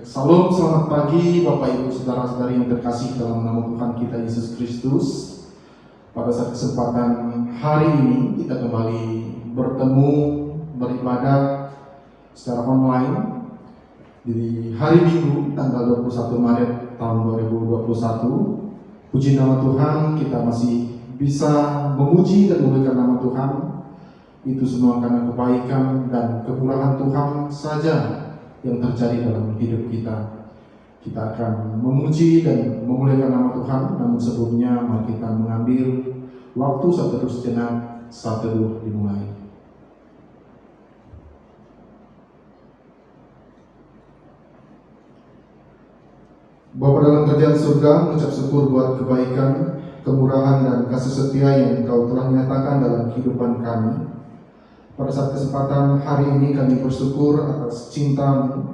Salam, selamat pagi Bapak Ibu Saudara-saudari yang terkasih dalam nama Tuhan kita Yesus Kristus. Pada saat kesempatan hari ini kita kembali bertemu beribadah secara online di hari Minggu tanggal 21 Maret tahun 2021. Puji nama Tuhan, kita masih bisa memuji dan memuliakan nama Tuhan. Itu semua karena kebaikan dan kemurahan Tuhan saja yang terjadi dalam hidup kita. Kita akan memuji dan memuliakan nama Tuhan, namun sebelumnya mari kita mengambil waktu satu sejenak saat teduh dimulai. Bapa dalam kerajaan surga, mengucap syukur buat kebaikan, kemurahan dan kasih setia yang Engkau telah nyatakan dalam kehidupan kami. Pada saat kesempatan hari ini kami bersyukur atas cinta-Mu,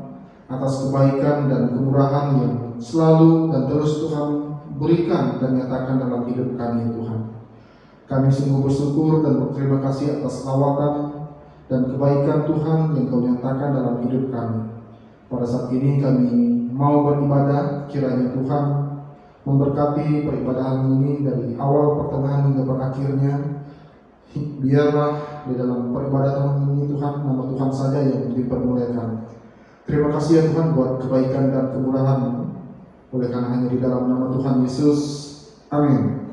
atas kebaikan dan kemurahan yang selalu dan terus Tuhan berikan dan nyatakan dalam hidup kami Tuhan. Kami sungguh bersyukur dan berterima kasih atas lawatan dan kebaikan Tuhan yang Kau nyatakan dalam hidup kami. Pada saat ini kami mau beribadah, kiranya Tuhan memberkati peribadahan ini dari awal pertengahan hingga berakhirnya. Biarlah di dalam peribadatan ini Tuhan, nama Tuhan saja yang dipermuliakan. Terima kasih ya Tuhan buat kebaikan dan kemurahan-Mu. Oleh karena hanya di dalam nama Tuhan Yesus, amin.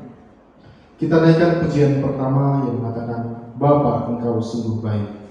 Kita naikkan pujian pertama yang mengatakan, Bapa Engkau sungguh baik.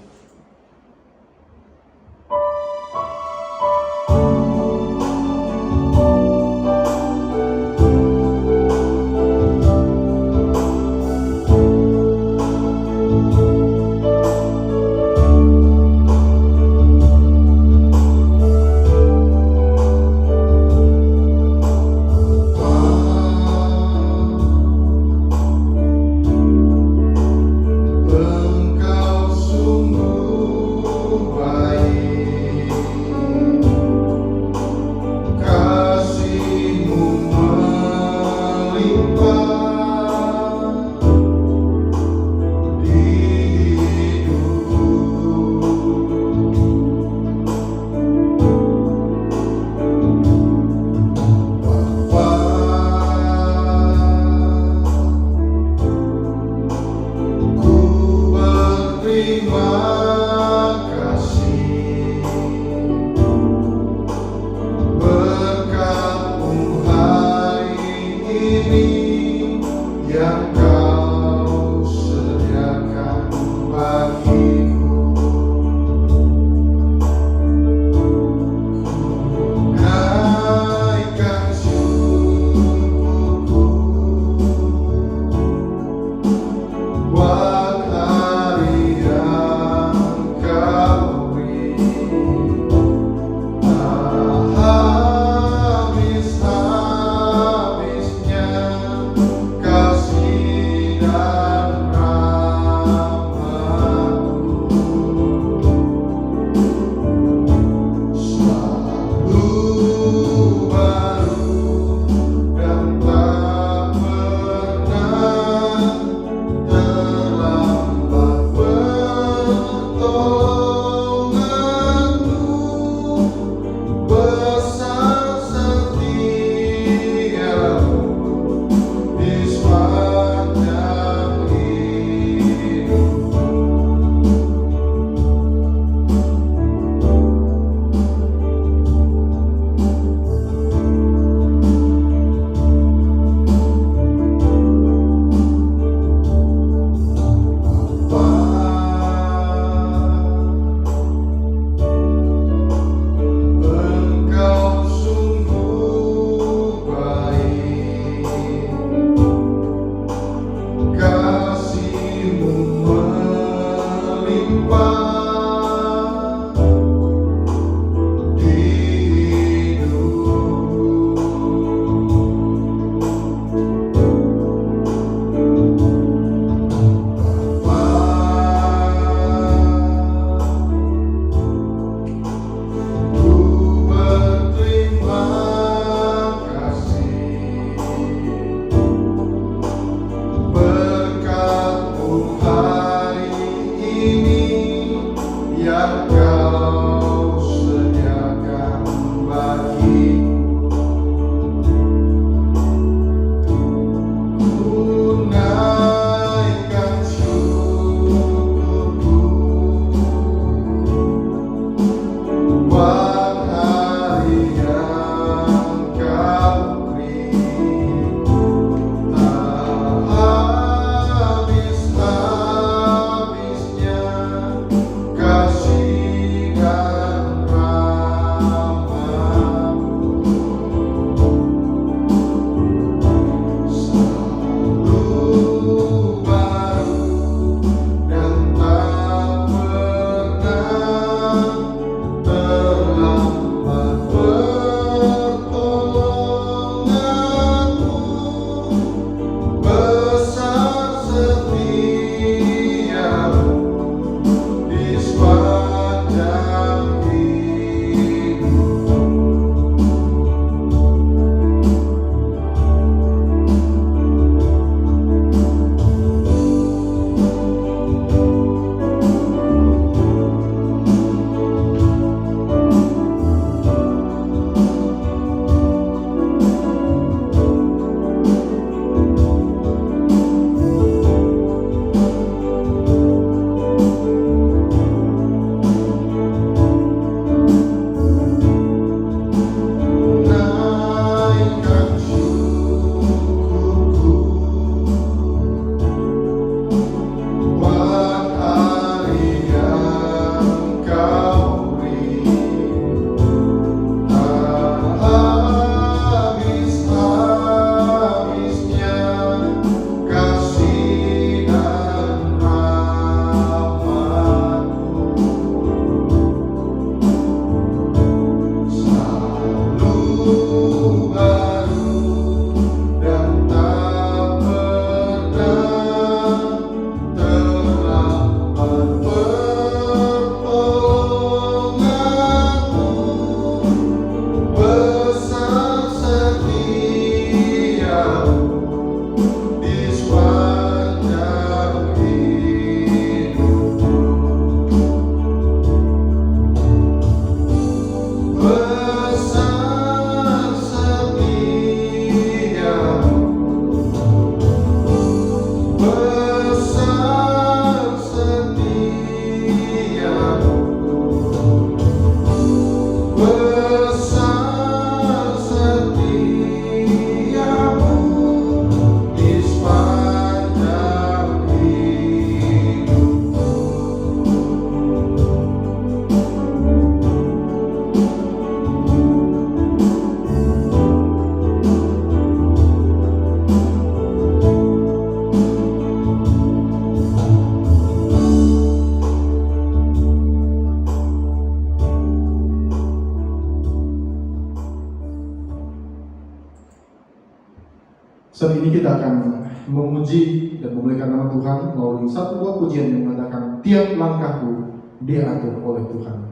Saat ini kita akan memuji dan memuliakan nama Tuhan melalui satu buah pujian yang mengatakan tiap langkahku diatur oleh Tuhan.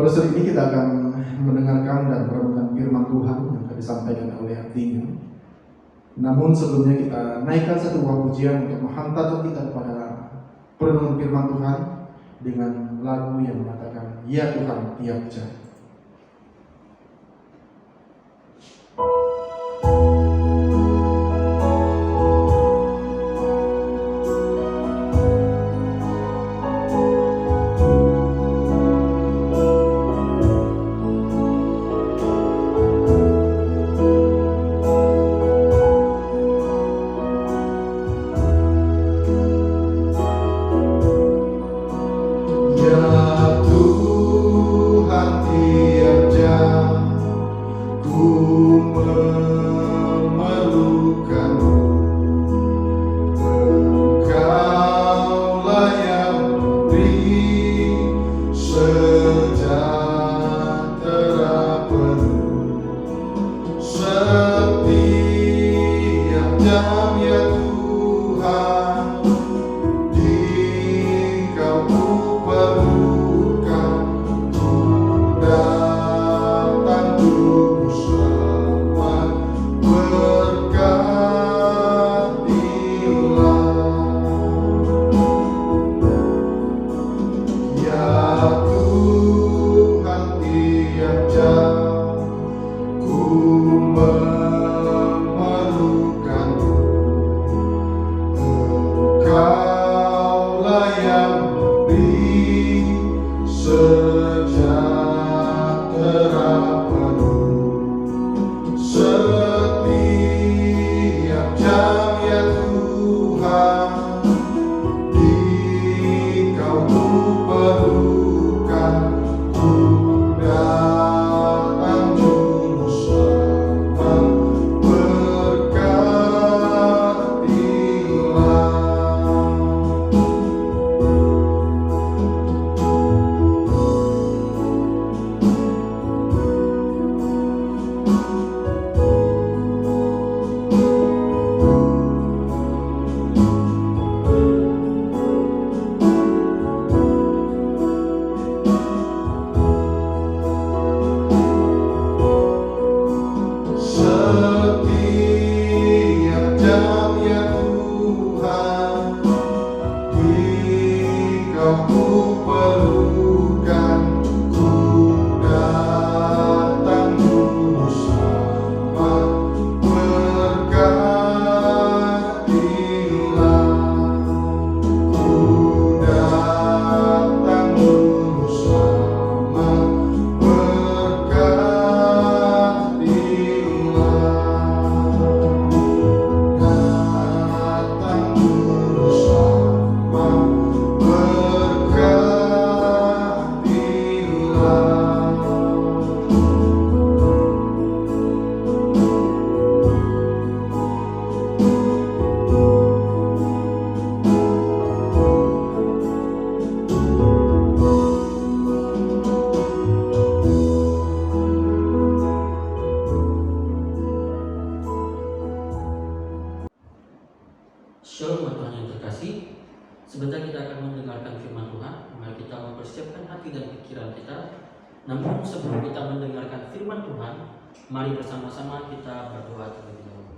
Pada saat ini kita akan mendengarkan dan merenungkan firman Tuhan yang akan disampaikan oleh artinya. Namun sebelumnya kita naikkan satu buah pujian untuk menghantarkan kita kepada perenungan firman Tuhan dengan lagu yang mengatakan, "Ya Tuhan, tiap jam." Shalom Tuhan yang terkasih. Sebentar kita akan mendengarkan firman Tuhan. Mari kita mempersiapkan hati dan pikiran kita. Namun sebelum kita mendengarkan firman Tuhan, mari bersama-sama kita berdoa terlebih dahulu.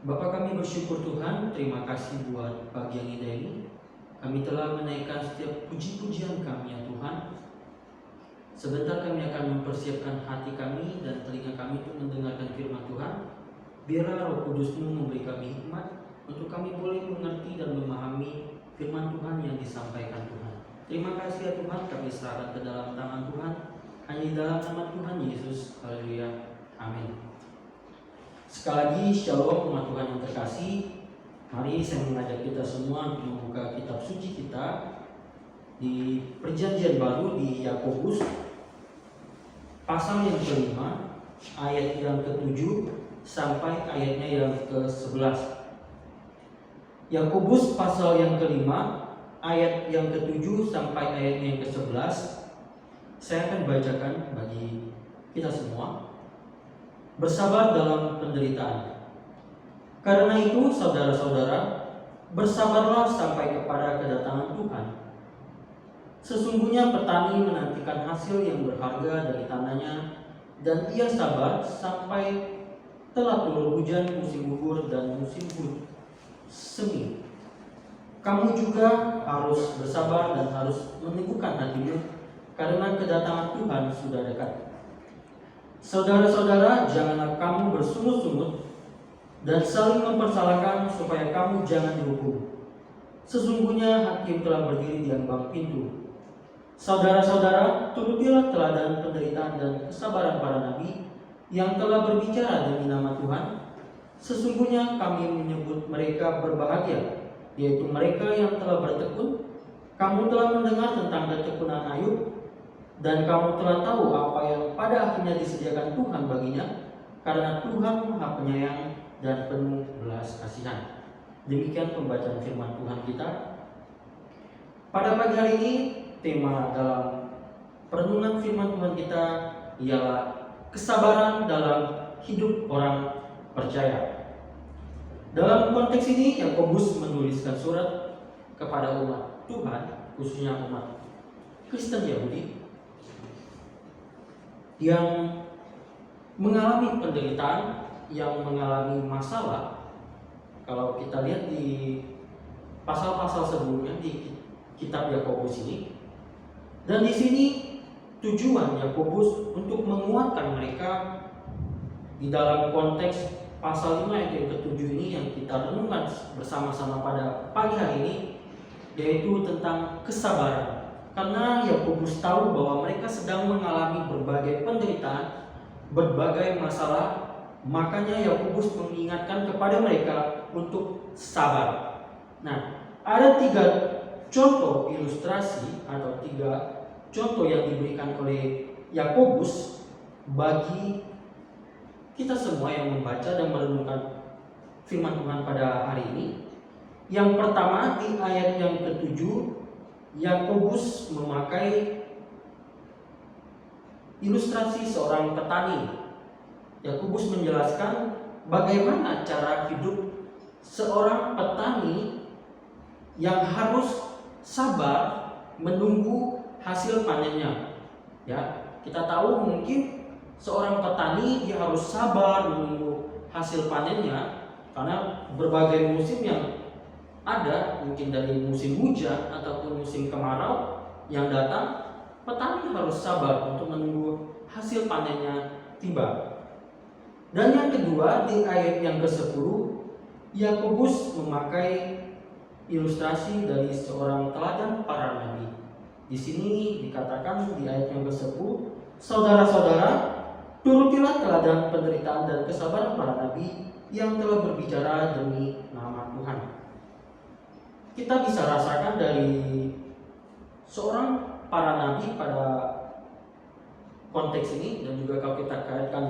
Bapa kami bersyukur Tuhan, terima kasih buat pagi yang indah ini. Kami telah menaikkan setiap puji-pujian kami ya Tuhan. Sebentar kami akan mempersiapkan hati kami dan telinga kami untuk mendengarkan firman Tuhan. Biarlah Roh Kudus-Mu memberi kami hikmat untuk kami boleh mengerti dan memahami firman Tuhan yang disampaikan Tuhan. Terima kasih ya Tuhan, kami serahkan ke dalam tangan Tuhan. Hanya di dalam nama Tuhan Yesus. Haleluya. Amin. Sekali lagi shalom umat Tuhan yang terkasih. Mari saya mengajak kita semua untuk membuka kitab suci kita di Perjanjian Baru di Yakobus pasal yang kelima, ayat yang ke-7 sampai ayatnya yang ke-11. Yakobus pasal yang kelima, ayat yang ke-7 sampai ayatnya yang ke-11. Saya akan bacakan bagi kita semua. Bersabar dalam penderitaan. Karena itu saudara-saudara, bersabarlah sampai kepada kedatangan Tuhan. Sesungguhnya petani menantikan hasil yang berharga dari tanahnya, dan ia sabar sampai telah turun hujan musim gugur dan musim semi. Kamu juga harus bersabar dan harus meneguhkan hatimu, karena kedatangan Tuhan sudah dekat. Saudara-saudara, janganlah kamu bersungut-sungut dan saling mempersalahkan, supaya kamu jangan dihukum. Sesungguhnya hakim telah berdiri di ambang pintu. Saudara-saudara, turutilah teladan penderitaan dan kesabaran para nabi yang telah berbicara demi nama Tuhan. Sesungguhnya kami menyebut mereka berbahagia, yaitu mereka yang telah bertekun. Kamu telah mendengar tentang ketekunan Ayub, dan kamu telah tahu apa yang pada akhirnya disediakan Tuhan baginya, karena Tuhan Maha Penyayang dan penuh belas kasihan. Demikian pembacaan firman Tuhan kita. Pada pagi hari ini, tema dalam perenungan firman Tuhan kita ialah kesabaran dalam hidup orang percaya. Dalam konteks ini, Yakobus menuliskan surat kepada umat Tuhan, khususnya umat Kristen Yahudi yang mengalami penderitaan, yang mengalami masalah. Kalau kita lihat di pasal-pasal sebelumnya di kitab Yakobus ini, dan di sini tujuan Yakobus untuk menguatkan mereka di dalam konteks pasal 5 ayat yang ke-7 ini yang kita renungkan bersama-sama pada pagi hari ini, yaitu tentang kesabaran. Karena Yakobus tahu bahwa mereka sedang mengalami berbagai penderitaan, berbagai masalah. Makanya Yakobus mengingatkan kepada mereka untuk sabar. Nah, ada 3 contoh ilustrasi atau 3 contoh yang diberikan oleh Yakobus bagi kita semua yang membaca dan merenungkan firman Tuhan pada hari ini. Yang pertama, di ayat yang ke-7, Yakobus memakai ilustrasi seorang petani. Yakobus menjelaskan bagaimana cara hidup seorang petani yang harus sabar menunggu hasil panennya. Ya, kita tahu mungkin seorang petani dia harus sabar menunggu hasil panennya karena berbagai musim yang ada, mungkin dari musim hujan ataupun musim kemarau yang datang, petani harus sabar untuk menunggu hasil panennya tiba. Dan yang kedua, di ayat yang ke-10, Yakobus memakai ilustrasi dari seorang teladan para nabi. Di sini dikatakan di ayat yang ke-10, saudara-saudara, turutilah teladan penderitaan dan kesabaran para nabi yang telah berbicara demi nama Tuhan. Kita bisa rasakan dari seorang para nabi pada konteks ini, dan juga kalau kita kaitkan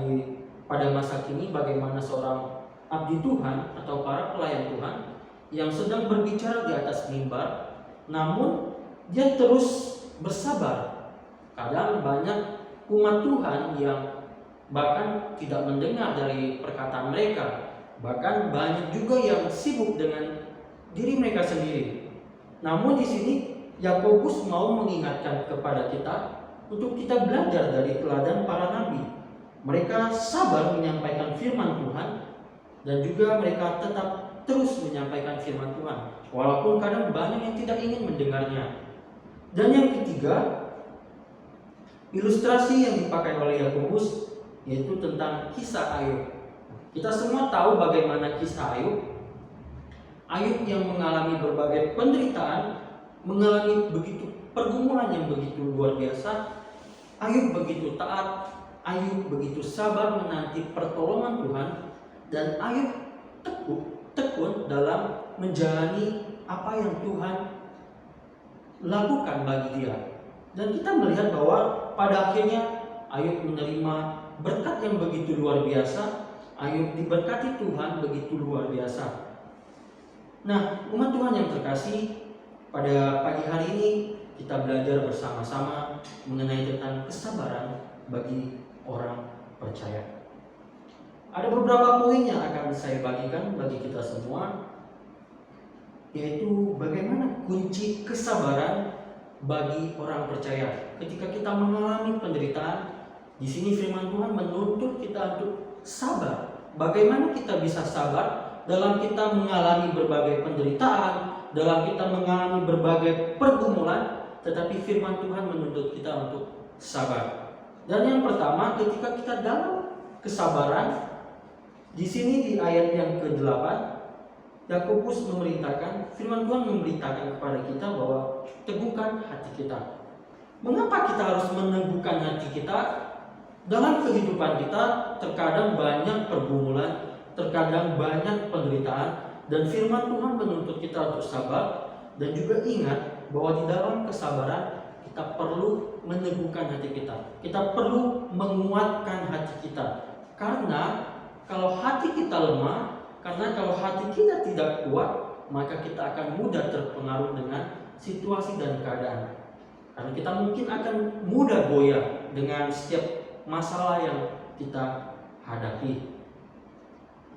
pada masa kini, bagaimana seorang abdi Tuhan atau para pelayan Tuhan yang sedang berbicara di atas mimbar, namun dia terus bersabar. Kadang banyak umat Tuhan yang bahkan tidak mendengar dari perkataan mereka, bahkan banyak juga yang sibuk dengan diri mereka sendiri. Namun di sini Yakobus mau mengingatkan kepada kita untuk kita belajar dari teladan para nabi. Mereka sabar menyampaikan firman Tuhan, dan juga mereka tetap terus menyampaikan firman Tuhan walaupun kadang banyak yang tidak ingin mendengarnya. Dan yang ketiga, ilustrasi yang dipakai oleh Yakobus yaitu tentang kisah Ayub. Kita semua tahu bagaimana kisah Ayub. Ayub yang mengalami berbagai penderitaan, mengalami begitu pergumulan yang begitu luar biasa. Ayub begitu taat, Ayub begitu sabar menanti pertolongan Tuhan, dan Ayub tekun dalam menjalani apa yang Tuhan lakukan bagi dia. Dan kita melihat bahwa pada akhirnya Ayub menerima berkat yang begitu luar biasa. Ayub diberkati Tuhan begitu luar biasa. Nah, umat Tuhan yang terkasih, pada pagi hari ini kita belajar bersama-sama mengenai tentang kesabaran bagi orang percaya. Ada beberapa poin yang akan saya bagikan bagi kita semua, yaitu bagaimana kunci kesabaran bagi orang percaya ketika kita mengalami penderitaan. Di sini firman Tuhan menuntut kita untuk sabar bagaimana kita bisa sabar dalam kita mengalami berbagai penderitaan, dalam kita mengalami berbagai pergumulan, tetapi firman Tuhan menuntut kita untuk sabar. Dan yang pertama, ketika kita dalam kesabaran, di sini di ayat yang ke-8, Yakobus memerintahkan, firman Tuhan memberitakan kepada kita bahwa teguhkan hati kita. Mengapa kita harus meneguhkan hati kita? Dalam kehidupan kita terkadang banyak pergumulan, terkadang banyak penderitaan, dan firman Tuhan menuntut kita untuk sabar. Dan juga ingat bahwa di dalam kesabaran kita perlu meneguhkan hati kita. Kita perlu menguatkan hati kita. Karena kalau hati kita lemah, karena kalau hati kita tidak kuat, maka kita akan mudah terpengaruh dengan situasi dan keadaan. Karena kita mungkin akan mudah goyah dengan setiap masalah yang kita hadapi.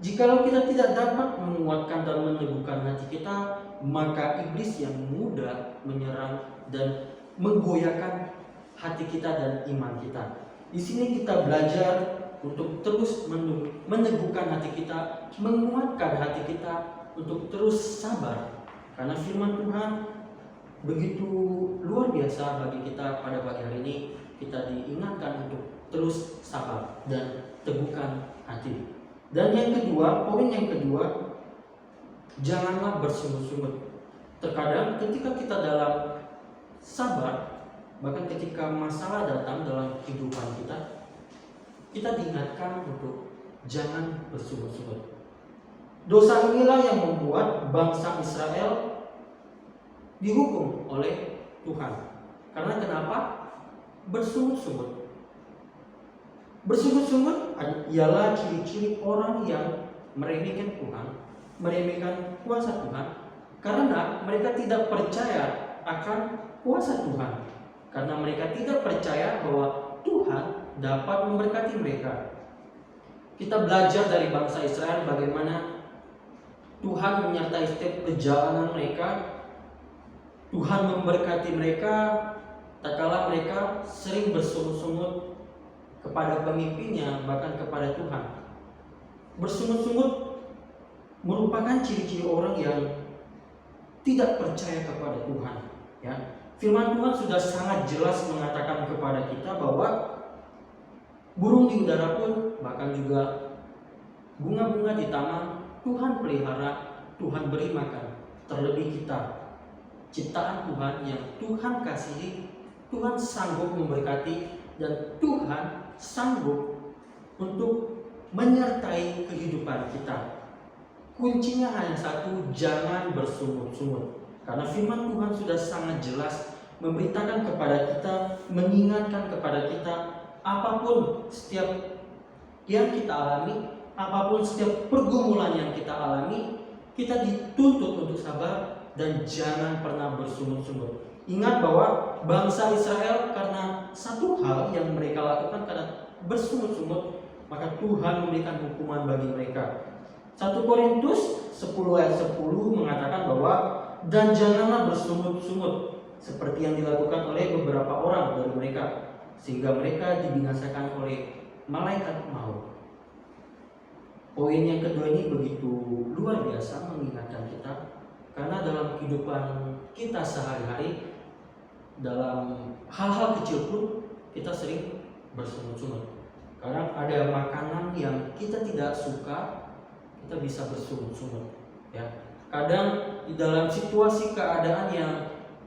Jikalau kita tidak dapat menguatkan dan meneguhkan hati kita, maka iblis yang mudah menyerang dan menggoyahkan hati kita dan iman kita. Di sini kita belajar untuk terus meneguhkan hati kita, menguatkan hati kita untuk terus sabar. Karena firman Tuhan begitu luar biasa bagi kita pada pagi hari ini. Kita diingatkan untuk terus sabar dan teguhkan hati. Dan yang kedua, poin yang kedua, janganlah bersungut-sungut. Terkadang ketika kita dalam sabar, bahkan ketika masalah datang dalam kehidupan kita diingatkan untuk jangan bersungut-sungut. Dosa inilah yang membuat bangsa Israel dihukum oleh Tuhan. Karena kenapa? Bersungut-sungut. Bersungut-sungut ialah ciri-ciri orang yang meremehkan Tuhan, meremehkan kuasa Tuhan, karena mereka tidak percaya akan kuasa Tuhan. Karena mereka tidak percaya bahwa Tuhan dapat memberkati mereka. Kita belajar dari bangsa Israel bagaimana Tuhan menyertai setiap perjalanan mereka. Tuhan memberkati mereka tatkala mereka sering bersungut-sungut kepada pemimpinnya, bahkan kepada Tuhan. Bersungut-sungut merupakan ciri-ciri orang yang tidak percaya kepada Tuhan. Ya, firman Tuhan sudah sangat jelas mengatakan kepada kita bahwa burung di udara pun, bahkan juga bunga-bunga di taman, Tuhan pelihara, Tuhan beri makan. Terlebih kita, ciptaan Tuhan yang Tuhan kasihi, Tuhan sanggup memberkati, dan Tuhan sanggup untuk menyertai kehidupan kita. Kuncinya hanya satu, jangan bersungut-sungut. Karena firman Tuhan sudah sangat jelas memberitakan kepada kita, mengingatkan kepada kita, apapun setiap yang kita alami, apapun setiap pergumulan yang kita alami, kita dituntut untuk sabar dan jangan pernah bersungut-sungut. Ingat bahwa bangsa Israel karena satu hal yang mereka lakukan, karena bersungut-sungut, maka Tuhan memberikan hukuman bagi mereka. 1 Korintus 10 ayat 10 mengatakan bahwa dan janganlah bersungut-sungut seperti yang dilakukan oleh beberapa orang dari mereka, sehingga mereka dibinasakan oleh malaikat maut. Poin yang kedua ini begitu luar biasa mengingatkan kita, karena dalam kehidupan kita sehari-hari, dalam hal-hal kecil pun kita sering bersungut-sungut. Kadang ada makanan yang kita tidak suka, kita bisa bersungut-sungut. Ya, kadang di dalam situasi keadaan yang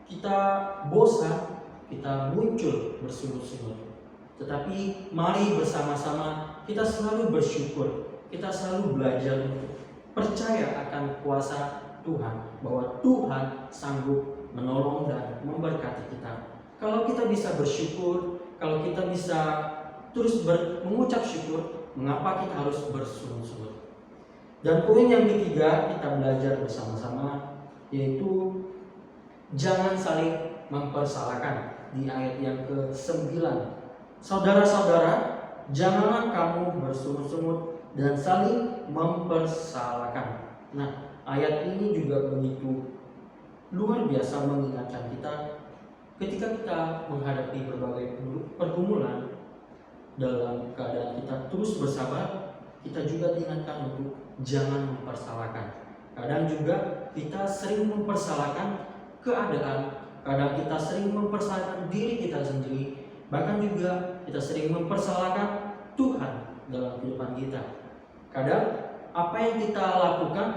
kita bosan, kita muncul bersungut-sungut. Tetapi mari bersama-sama kita selalu bersyukur, kita selalu belajar untuk percaya akan kuasa Tuhan, bahwa Tuhan sanggup menolong dan memberkati kita. Kalau kita bisa bersyukur, kalau kita bisa terus mengucap syukur, mengapa kita harus bersungut-sungut? Dan poin yang ketiga kita belajar bersama-sama, yaitu jangan saling mempersalahkan. Di ayat yang ke-9, saudara-saudara, janganlah kamu bersungut-sungut dan saling mempersalahkan. Nah, ayat ini juga begitu luar biasa mengingatkan kita ketika kita menghadapi berbagai pergumulan, dalam keadaan kita terus bersabar, kita juga diingatkan untuk jangan mempersalahkan. Kadang juga kita sering mempersalahkan keadaan, kadang kita sering mempersalahkan diri kita sendiri, bahkan juga kita sering mempersalahkan Tuhan dalam kehidupan kita. Kadang apa yang kita lakukan,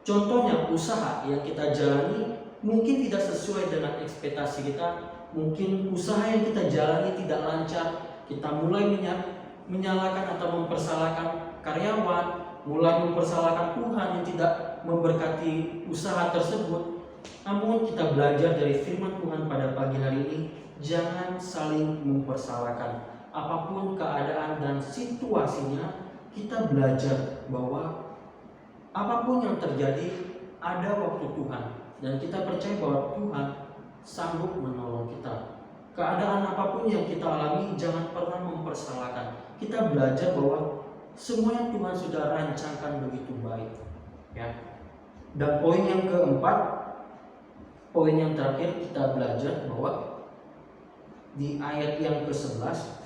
contohnya usaha yang kita jalani mungkin tidak sesuai dengan ekspektasi kita, mungkin usaha yang kita jalani tidak lancar, kita mulai menyalahkan atau mempersalahkan karyawan, mulai mempersalahkan Tuhan yang tidak memberkati usaha tersebut. Namun kita belajar dari firman Tuhan pada pagi hari ini, jangan saling mempersalahkan. Apapun keadaan dan situasinya, kita belajar bahwa apapun yang terjadi ada waktu Tuhan, dan kita percaya bahwa Tuhan sanggup menolong kita. Keadaan apapun yang kita alami, jangan pernah mempersalahkan. Kita belajar bahwa semua yang Tuhan sudah rancangkan begitu baik, ya. Dan poin yang keempat, poin yang terakhir, kita belajar bahwa di ayat yang ke-11,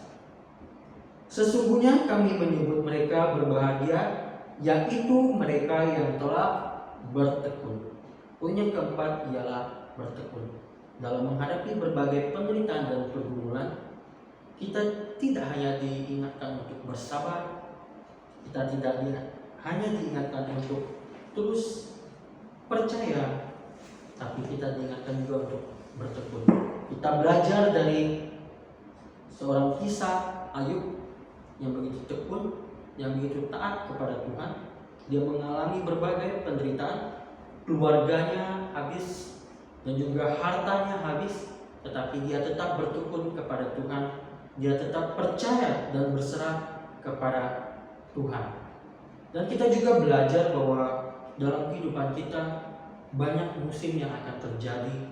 sesungguhnya kami menyebut mereka berbahagia, yaitu mereka yang telah bertekun. Poin yang keempat ialah bertekun. Dalam menghadapi berbagai penderitaan dan pergumulan, kita tidak hanya diingatkan untuk bersabar, kita tidak hanya diingatkan untuk terus percaya, tapi kita diingatkan juga untuk bertekun. Kita belajar dari seorang kisah Ayub yang begitu tekun, yang begitu taat kepada Tuhan. Dia mengalami berbagai penderitaan, keluarganya habis dan juga hartanya habis, tetapi dia tetap bertekun kepada Tuhan. Dia tetap percaya dan berserah kepada Tuhan. Dan kita juga belajar bahwa dalam kehidupan kita banyak musim yang akan terjadi,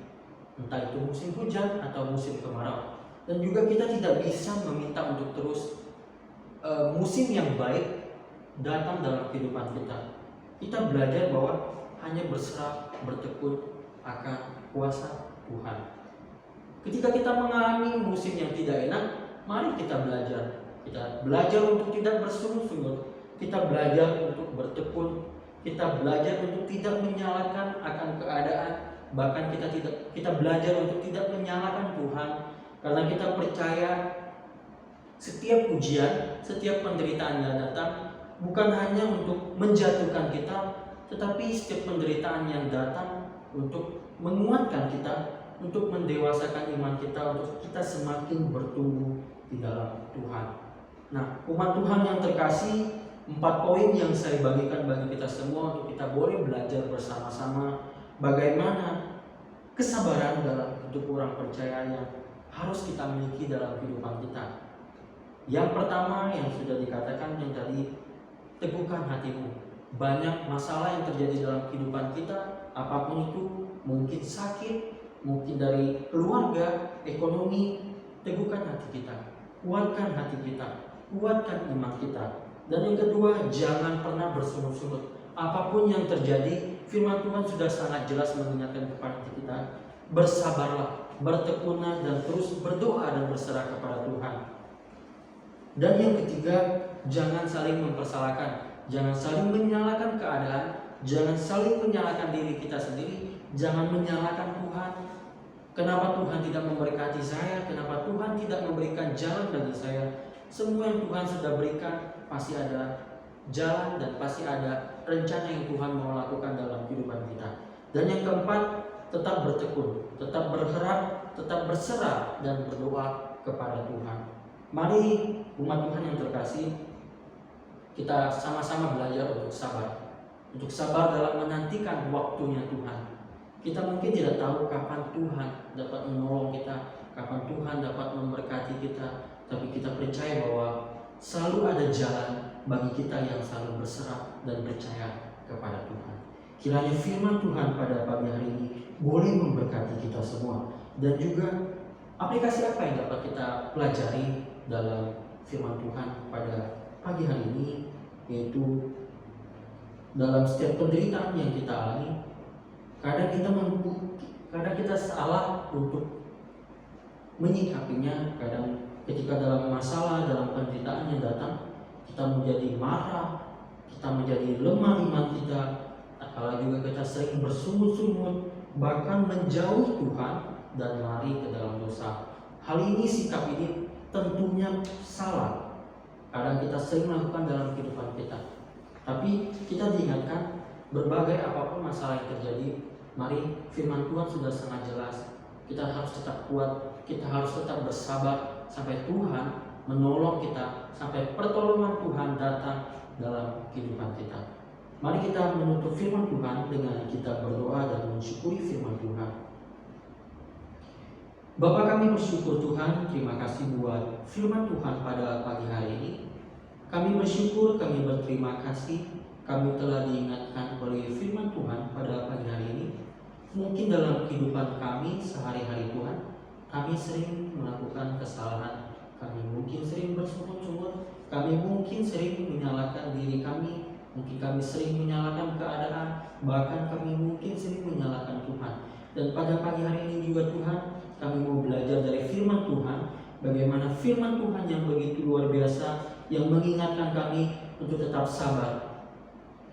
entah itu musim hujan atau musim kemarau. Dan juga kita tidak bisa meminta untuk terus musim yang baik datang dalam kehidupan kita. Kita belajar bahwa hanya berserah, bertekun akan kuasa Tuhan. Ketika kita mengalami musim yang tidak enak, mari kita belajar. Kita belajar untuk tidak bersungut-sungut. Kita belajar untuk bertekun. Kita belajar untuk tidak menyalahkan akan keadaan. Bahkan kita belajar untuk tidak menyalahkan Tuhan, karena kita percaya setiap ujian, setiap penderitaan yang datang bukan hanya untuk menjatuhkan kita, tetapi setiap penderitaan yang datang untuk menguatkan kita, untuk mendewasakan iman kita, untuk kita semakin bertumbuh di dalam Tuhan. Nah, umat Tuhan yang terkasih, 4 poin yang saya bagikan bagi kita semua untuk kita boleh belajar bersama-sama bagaimana kesabaran dalam hidup orang percaya yang harus kita miliki dalam kehidupan kita. Yang pertama yang sudah dikatakan yang tadi, teguhkan hatimu. Banyak masalah yang terjadi dalam kehidupan kita, apapun itu, mungkin sakit, mungkin dari keluarga, ekonomi, teguhkan hati kita, kuatkan hati kita, kuatkan iman kita. Dan yang kedua, jangan pernah bersungut-sungut. Apapun yang terjadi, firman Tuhan sudah sangat jelas mengingatkan kepada kita, bersabarlah, bertekunlah, dan terus berdoa dan berserah kepada Tuhan. Dan yang ketiga, jangan saling mempersalahkan. Jangan saling menyalahkan keadaan, jangan saling menyalahkan diri kita sendiri, jangan menyalahkan Tuhan. Kenapa Tuhan tidak memberkati saya? Kenapa Tuhan tidak memberikan jalan bagi saya? Semua yang Tuhan sudah berikan, pasti ada jalan dan pasti ada rencana yang Tuhan mau lakukan dalam kehidupan kita. Dan yang keempat, tetap bertekun, tetap berharap, tetap berserah dan berdoa kepada Tuhan. Mari umat Tuhan yang terkasih, kita sama-sama belajar untuk sabar. Untuk sabar dalam menantikan waktunya Tuhan. Kita mungkin tidak tahu kapan Tuhan dapat menolong kita, kapan Tuhan dapat memberkati kita, tapi kita percaya bahwa selalu ada jalan bagi kita yang selalu berserah dan percaya kepada Tuhan. Kiranya firman Tuhan pada pagi hari ini boleh memberkati kita semua, dan juga aplikasi apa yang dapat kita pelajari dalam firman Tuhan pada pagi hari ini, yaitu dalam setiap penderitaan yang kita alami, kadang kita salah untuk menyikapinya. Kadang ketika dalam masalah, dalam penderitaan yang datang, kita menjadi marah, kita menjadi lemah iman kita, tak kalah juga kita sering bersungut-sungut, bahkan menjauh Tuhan dan lari ke dalam dosa. Hal ini, sikap ini tentunya salah. Kadang kita sering melakukan dalam kehidupan kita. Tapi kita diingatkan, berbagai apapun masalah yang terjadi, mari firman Tuhan sudah sangat jelas. Kita harus tetap kuat, kita harus tetap bersabar sampai Tuhan menolong kita, sampai pertolongan Tuhan datang dalam kehidupan kita. Mari kita menutup firman Tuhan dengan kita berdoa dan mensyukuri firman Tuhan. Bapa, kami bersyukur Tuhan, terima kasih buat firman Tuhan pada pagi hari ini. Kami bersyukur, kami berterima kasih, kami telah diingatkan oleh firman Tuhan pada pagi hari ini. Mungkin dalam kehidupan kami sehari-hari Tuhan, kami sering melakukan kesalahan, kami mungkin sering bersungut-sungut, kami mungkin sering menyalahkan diri kami, mungkin kami sering menyalahkan keadaan, bahkan kami mungkin sering menyalahkan Tuhan. Dan pada pagi hari ini juga Tuhan, kami mau belajar dari firman Tuhan, bagaimana firman Tuhan yang begitu luar biasa, yang mengingatkan kami untuk tetap sabar,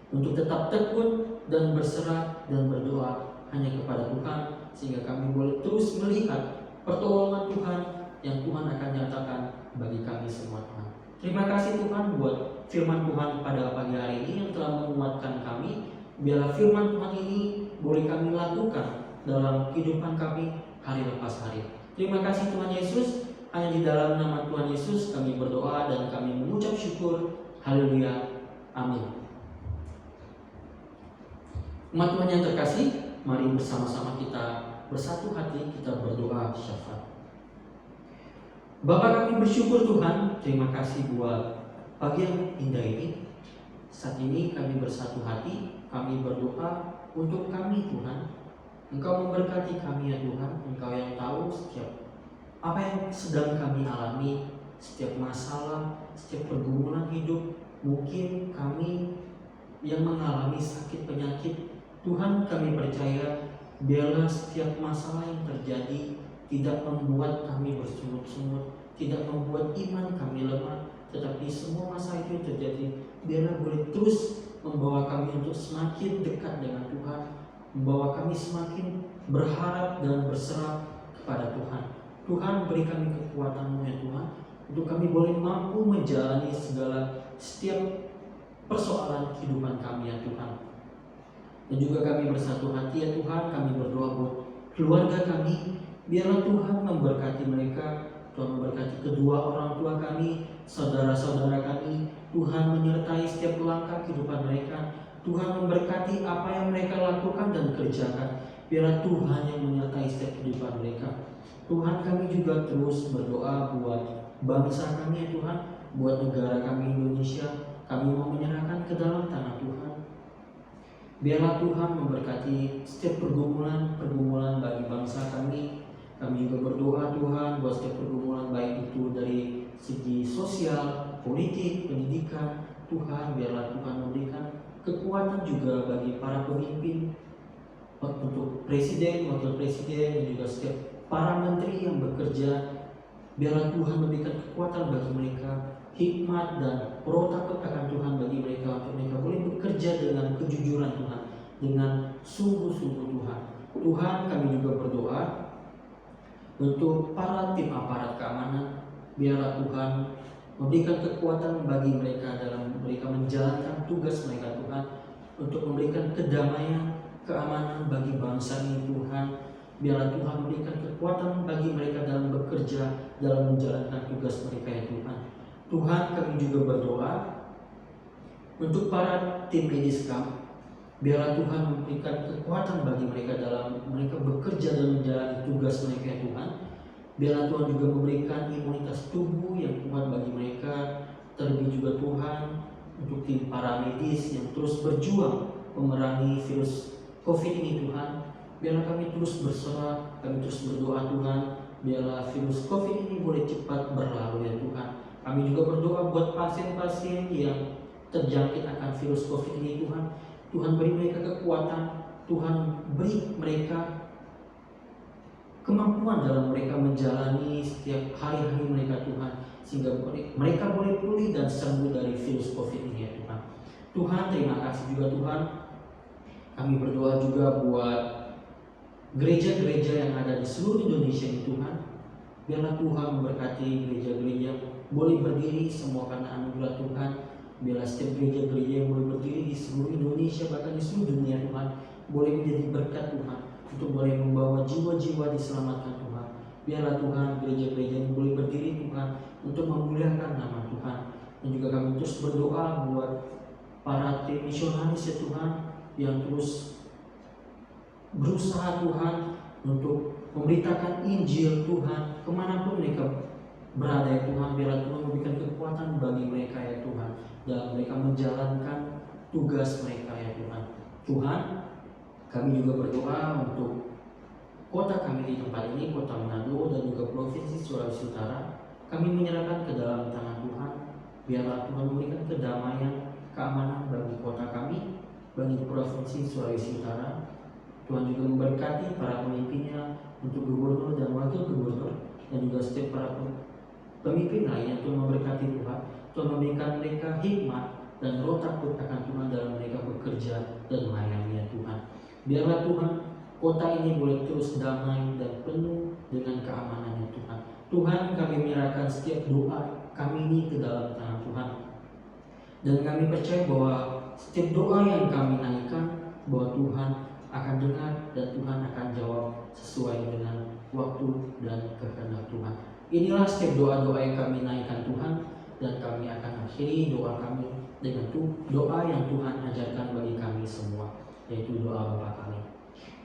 untuk tetap tekun dan berserah dan berdoa hanya kepada Tuhan, sehingga kami boleh terus melihat pertolongan Tuhan yang Tuhan akan nyatakan bagi kami semua Tuhan. Terima kasih Tuhan buat firman Tuhan pada pagi hari ini yang telah menguatkan kami. Biarlah firman Tuhan ini boleh kami lakukan dalam kehidupan kami hari lepas hari. Terima kasih Tuhan Yesus. Hanya di dalam nama Tuhan Yesus kami berdoa dan kami mengucap syukur. Haleluya. Amin. Umat Tuhan yang terkasih, mari bersama-sama kita bersatu hati, kita berdoa syafaat. Bapa, kami bersyukur Tuhan, terima kasih buat pagi yang indah ini. Saat ini kami bersatu hati, kami berdoa untuk kami Tuhan. Engkau memberkati kami ya Tuhan, Engkau yang tahu setiap apa yang sedang kami alami, setiap masalah, setiap pergumulan hidup. Mungkin kami yang mengalami sakit penyakit, Tuhan kami percaya, biarlah setiap masalah yang terjadi tidak membuat kami bersungut-sungut, tidak membuat iman kami lemah, tetapi semua masalah itu yang terjadi, biarlah boleh terus membawa kami untuk semakin dekat dengan Tuhan, membawa kami semakin berharap dan berserah kepada Tuhan. Tuhan, beri kami kekuatan-Mu ya Tuhan, untuk kami boleh mampu menjalani setiap persoalan kehidupan kami ya Tuhan. Dan juga kami bersatu hati ya Tuhan, kami berdoa buat keluarga kami, biarlah Tuhan memberkati mereka, Tuhan memberkati kedua orang tua kami, saudara-saudara kami, Tuhan menyertai setiap langkah kehidupan mereka, Tuhan memberkati apa yang mereka lakukan dan kerjakan. Biarlah Tuhan yang menyertai setiap kehidupan mereka. Tuhan, kami juga terus berdoa buat bangsa kami ya Tuhan, buat negara kami Indonesia. Kami mau menyerahkan ke dalam tangan Tuhan. Biarlah Tuhan memberkati setiap pergumulan bagi bangsa kami. Kami juga berdoa Tuhan buat setiap pergumulan, baik itu dari segi sosial, politik, pendidikan. Tuhan, biarlah Tuhan memberikan kekuatan juga bagi para pemimpin, untuk presiden, wakil presiden, dan juga setiap para menteri yang bekerja. Biarlah Tuhan memberikan kekuatan bagi mereka, hikmat dan roh takut akan Tuhan bagi mereka, untuk mereka boleh bekerja dengan kejujuran Tuhan, dengan sungguh-sungguh Tuhan. Tuhan, kami juga berdoa untuk para tim aparat keamanan. Biarlah Tuhan memberikan kekuatan bagi mereka dalam mereka menjalankan tugas mereka Tuhan, untuk memberikan kedamaian, keamanan bagi bangsa ini Tuhan. Biarlah Tuhan memberikan kekuatan bagi mereka dalam bekerja, dalam menjalankan tugas mereka ya Tuhan. Tuhan, kami juga berdoa untuk para tim medis kami. Biarlah Tuhan memberikan kekuatan bagi mereka dalam mereka bekerja dan menjalani tugas mereka ya Tuhan. Biarlah Tuhan juga memberikan imunitas tubuh yang kuat bagi mereka. Terlebih juga Tuhan untuk tim para medis yang terus berjuang memerangi virus COVID ini Tuhan. Biarlah kami terus berserah, kami terus berdoa Tuhan. Biarlah virus COVID ini boleh cepat berlalu ya Tuhan. Kami juga berdoa buat pasien-pasien yang terjangkit akan virus COVID ini Tuhan. Tuhan beri mereka kekuatan, Tuhan beri mereka kemampuan dalam mereka menjalani setiap hari-hari mereka Tuhan. Tuhan, sehingga mereka boleh pulih dan sembuh dari virus COVID ini ya Tuhan. Tuhan, terima kasih juga Tuhan. Kami berdoa juga buat gereja-gereja yang ada di seluruh Indonesia ini Tuhan. Biarlah Tuhan memberkati gereja-gereja boleh berdiri semua karena anugerah Tuhan. Biarlah setiap gereja-gereja yang boleh berdiri di seluruh Indonesia, bahkan di seluruh dunia Tuhan, boleh menjadi berkat Tuhan, untuk boleh membawa jiwa-jiwa diselamatkan Tuhan. Biarlah Tuhan gereja-gereja yang boleh berdiri Tuhan untuk memuliakan nama Tuhan. Dan juga kami terus berdoa buat para tim misionaris ya Tuhan, yang terus berusaha Tuhan untuk memberitakan Injil Tuhan kemanapun mereka berada ya Tuhan. Biarlah Tuhan memberikan kekuatan bagi mereka ya Tuhan, dan mereka menjalankan tugas mereka ya Tuhan. Tuhan, kami juga berdoa untuk kota kami di tempat ini, kota Manado dan juga Provinsi Sulawesi Utara. Kami menyerahkan ke dalam tangan Tuhan. Biarlah Tuhan memberikan kedamaian, keamanan bagi kota kami, bagi Provinsi Sulawesi Utara. Tuhan juga memberkati para pemimpinnya, untuk gubernur dan wakil gubernur, dan juga setiap para pemimpin lainnya. Tuhan memberkati Tuhan. Tuhan memberikan mereka hikmat dan roh takut akan Tuhan dalam mereka bekerja dan melayani ya Tuhan. Biarlah Tuhan kota ini boleh terus damai dan penuh dengan keamanan ya Tuhan. Tuhan, kami menyerahkan setiap doa kami ini ke dalam tangan Tuhan. Dan kami percaya bahwa setiap doa yang kami naikkan, bahwa Tuhan akan dengar dan Tuhan akan jawab sesuai dengan waktu dan kehendak Tuhan. Inilah setiap doa-doa yang kami naikkan Tuhan, dan kami akan akhiri doa kami dengan doa yang Tuhan ajarkan bagi kami semua, yaitu doa Bapa kami.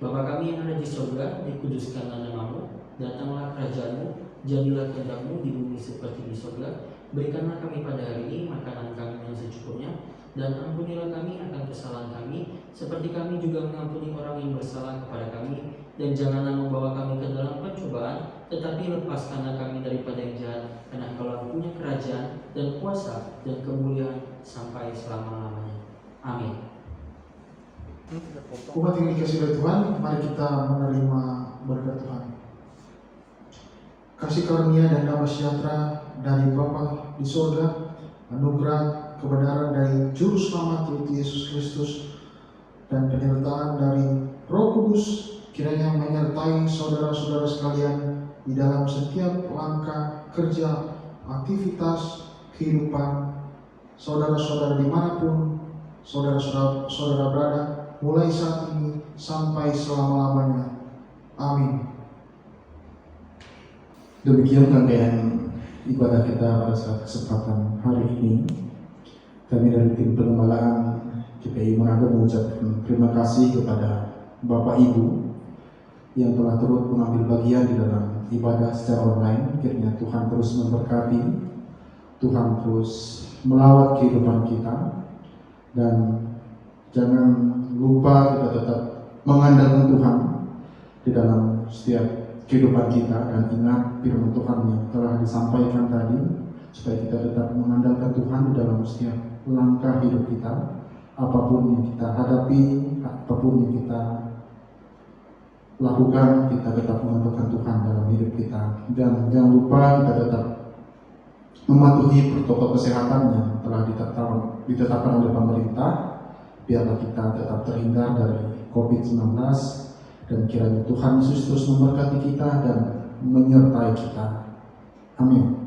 Bapa kami yang ada di surga, dikuduskanlah namamu, datanglah kerajaan-Mu, jadilah kehendak-Mu di bumi seperti di surga. Berikanlah kami pada hari ini makanan kami yang secukupnya, dan ampunilah kami akan kesalahan kami, seperti kami juga mengampuni orang yang bersalah kepada kami. Dan janganlah membawa kami ke dalam pencobaan, tetapi lepaskanlah kami daripada yang jahat, karena Engkau punya kerajaan dan kuasa dan kemuliaan sampai selama-lamanya. Amin. Umat yang dikasihi oleh Tuhan, mari kita menerima berkat Tuhan. Kasih karunia dan damai sejahtera dari Bapa di surga, anugerah kebenaran dari Juru Selamat yaitu Yesus Kristus, dan penyertaan dari Roh Kudus kiranya menyertai saudara-saudara sekalian di dalam setiap langkah kerja, aktivitas, kehidupan saudara-saudara dimanapun saudara-saudara berada, mulai saat ini sampai selama-lamanya. Amin. Demikian rangkaian ibadah kita pada saat kesempatan hari ini. Kami dari tim pengembalaan GPI Manado mengucapkan terima kasih kepada Bapak Ibu yang telah turut mengambil bagian di dalam ibadah secara online. Kiranya Tuhan terus memberkati, Tuhan terus melawat kehidupan kita, dan jangan lupa kita tetap mengandalkan Tuhan di dalam setiap kehidupan kita, dan ingat firman Tuhan yang telah disampaikan tadi, supaya kita tetap mengandalkan Tuhan di dalam setiap langkah hidup kita. Apapun yang kita hadapi, apapun yang kita lakukan, kita tetap mengandalkan Tuhan dalam hidup kita. Dan jangan lupa kita tetap mematuhi protokol kesehatan yang telah ditetapkan oleh pemerintah. Biarlah kita tetap terhindar dari COVID-19, dan kiranya Tuhan Yesus terus memberkati kita dan menyertai kita. Amin.